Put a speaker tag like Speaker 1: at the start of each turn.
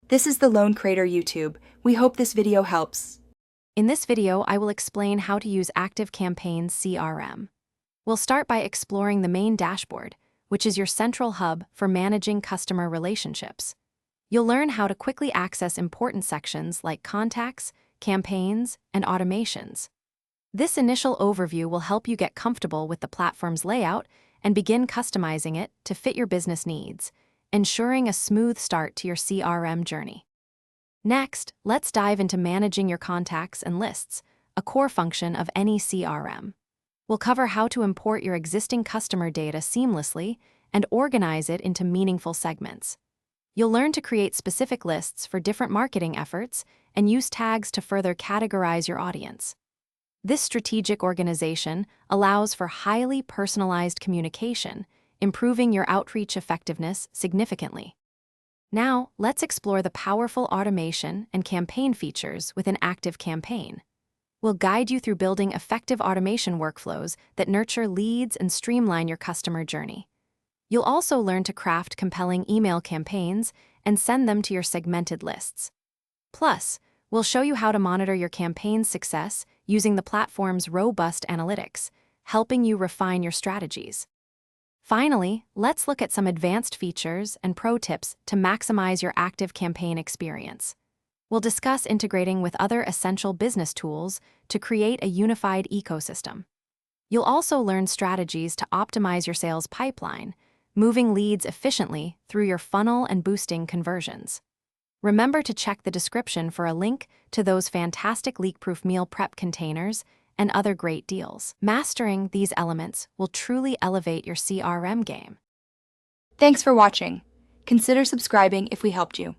Speaker 1: This is the Lone Creator YouTube. We hope this video helps.
Speaker 2: In this video, I will explain how to use ActiveCampaign CRM. We'll start by exploring the main dashboard, which is your central hub for managing customer relationships. You'll learn how to quickly access important sections like contacts, campaigns, and automations. This initial overview will help you get comfortable with the platform's layout and begin customizing it to fit your business needs, ensuring a smooth start to your CRM journey. Next, let's dive into managing your contacts and lists, a core function of any CRM. We'll cover how to import your existing customer data seamlessly and organize it into meaningful segments. You'll learn to create specific lists for different marketing efforts and use tags to further categorize your audience. This strategic organization allows for highly personalized communication, improving your outreach effectiveness significantly. Now, let's explore the powerful automation and campaign features within ActiveCampaign. We'll guide you through building effective automation workflows that nurture leads and streamline your customer journey. You'll also learn to craft compelling email campaigns and send them to your segmented lists. Plus, we'll show you how to monitor your campaign's success using the platform's robust analytics, helping you refine your strategies. Finally, let's look at some advanced features and pro tips to maximize your ActiveCampaign experience. We'll discuss integrating with other essential business tools to create a unified ecosystem. You'll also learn strategies to optimize your sales pipeline, moving leads efficiently through your funnel and boosting conversions. Remember to check the description for a link to those fantastic leak-proof meal prep containers and other great deals. Mastering these elements will truly elevate your CRM game.
Speaker 1: Thanks for watching. Consider subscribing if we helped you.